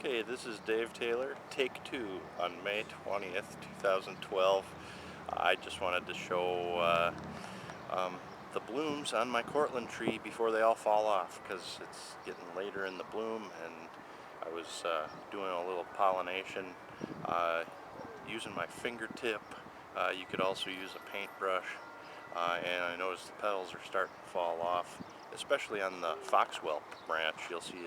Okay, this is Dave Taylor, take 2 on May 20th, 2012. I just wanted to show the blooms on my Cortland tree before they all fall off, because it's getting later in the bloom, and I was doing a little pollination using my fingertip. You could also use a paintbrush, and I noticed the petals are starting to fall off, especially on the foxwell branch. You'll see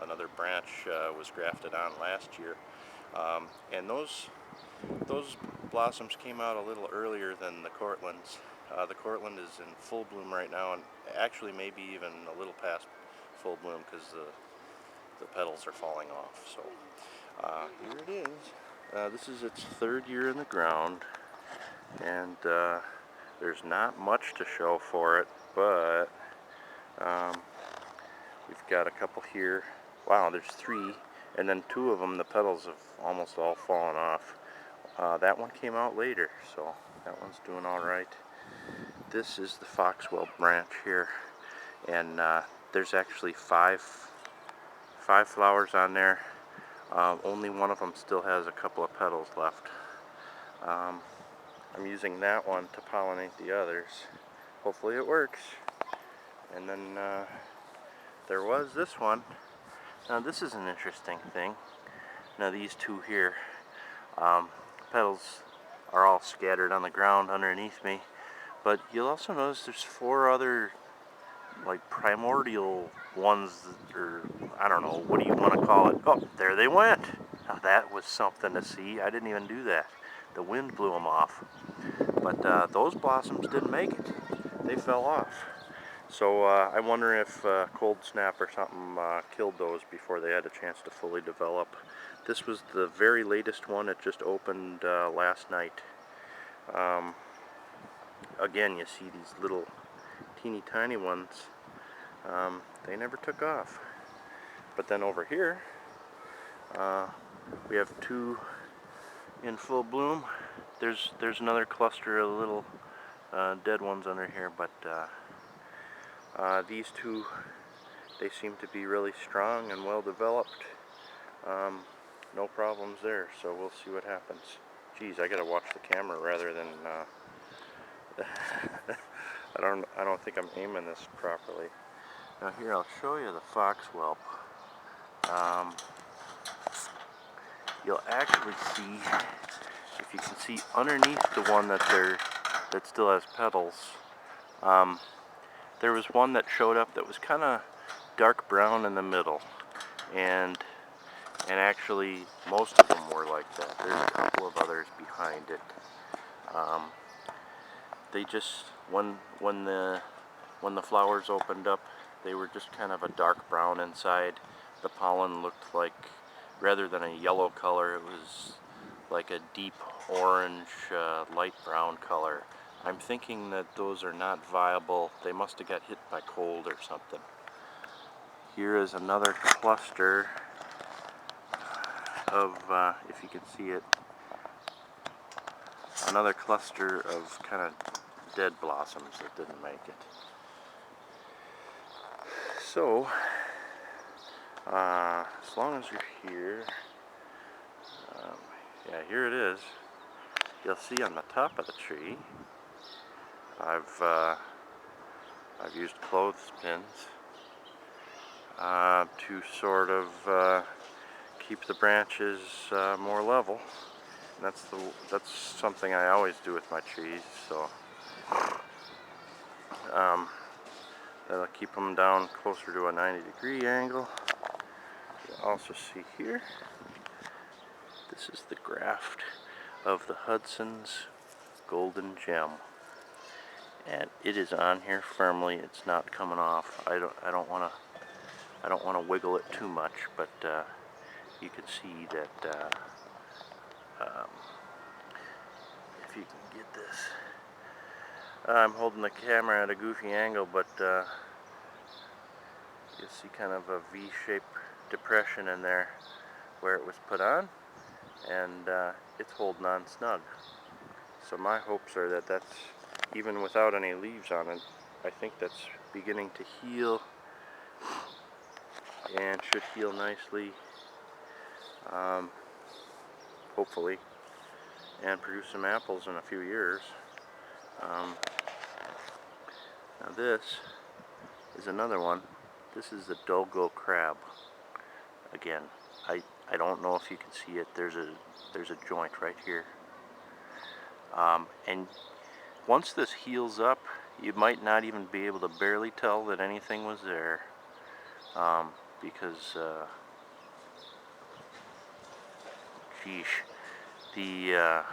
another branch was grafted on last year, and those blossoms came out a little earlier than the Cortlands. The Cortland is in full bloom right now, and actually maybe even a little past full bloom, because the petals are falling off. So here it is. This is its third year in the ground, and there's not much to show for it, but we've got a couple here. Wow, there's 3, and then 2 of them, the petals have almost all fallen off. That one came out later, so that one's doing all right. This is the foxwell branch here, and there's actually five flowers on there. Only one of them still has a couple of petals left. I'm using that one to pollinate the others. Hopefully it works. And then there was this one. Now this is an interesting thing. Now these 2 here, petals are all scattered on the ground underneath me, but you'll also notice there's 4 other like primordial ones, or I don't know, what do you want to call it? Oh, there they went. Now that was something to see. I didn't even do that. The wind blew them off. But those blossoms didn't make it. They fell off. So I wonder if cold snap or something killed those before they had a chance to fully develop. This was the very latest one. It just opened last night. Again, you see these little teeny tiny ones. They never took off. But then over here, we have 2 in full bloom. There's another cluster of little dead ones under here, but these 2, they seem to be really strong and well developed. No problems there, so we'll see what happens. Geez, I gotta watch the camera rather than I don't think I'm aiming this properly. Now here, I'll show you the foxwell. You'll actually see, if you can see underneath the one that still has petals, there was one that showed up that was kind of dark brown in the middle, and actually most of them were like that. There's a couple of others behind it. They just, when the flowers opened up, they were just kind of a dark brown inside. The pollen looked like, rather than a yellow color, it was like a deep orange, light brown color. I'm thinking that those are not viable. They must have got hit by cold or something. Here is another cluster of, if you can see it, another cluster of kind of dead blossoms that didn't make it. So, as long as you're here, yeah, here it is. You'll see on the top of the tree, I've used clothespins to sort of keep the branches more level. And that's something I always do with my trees. So that'll keep them down closer to a 90-degree angle. You also see here, this is the graft of the Hudson's Golden Gem, and it is on here firmly. It's not coming off. I don't want to wiggle it too much, but you can see that if you can get this. I'm holding the camera at a goofy angle, but you'll see kind of a V-shaped depression in there where it was put on, and it's holding on snug. So my hopes are that that's, even without any leaves on it, I think that's beginning to heal and should heal nicely hopefully, and produce some apples in a few years. Now this is another one. This is the Dolgo Crab. Again, I don't know if you can see it. There's a joint right here. And once this heals up, you might not even be able to barely tell that anything was there, because geesh, the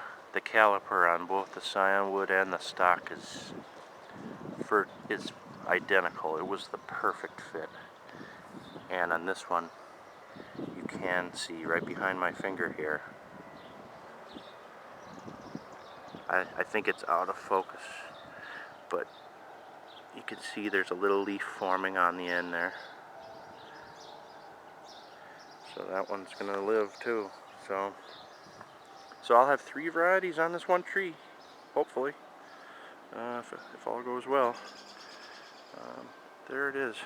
caliper on both the scion wood and the stock is identical. It was the perfect fit. And on this one, you can see right behind my finger here. I think it's out of focus, but you can see there's a little leaf forming on the end there. So that one's gonna live too. So I'll have 3 varieties on this one tree, hopefully, if all goes well. There it is.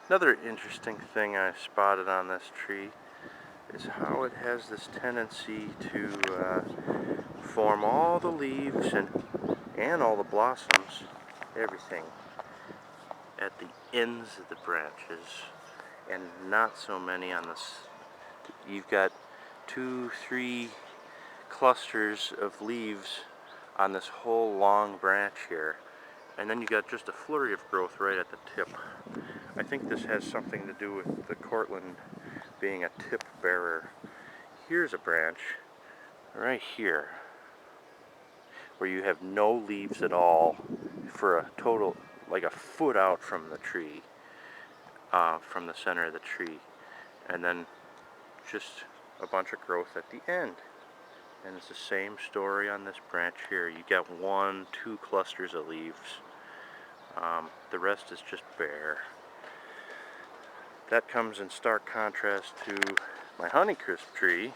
Another interesting thing I spotted on this tree is how it has this tendency to form all the leaves and all the blossoms, everything, at the ends of the branches, and not so many on this. You've got 2, 3 clusters of leaves on this whole long branch here, and then you got just a flurry of growth right at the tip. I think this has something to do with the Cortland being a tip bearer. Here's a branch right here where you have no leaves at all for a total, like a foot out from the tree, from the center of the tree, and then just a bunch of growth at the end. And it's the same story on this branch here. You got 1, 2 clusters of leaves. The rest is just bare. That comes in stark contrast to my Honeycrisp tree,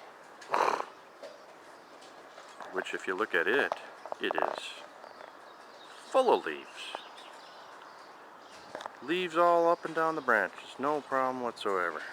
which, if you look at it, it is full of leaves. Leaves all up and down the branches, no problem whatsoever.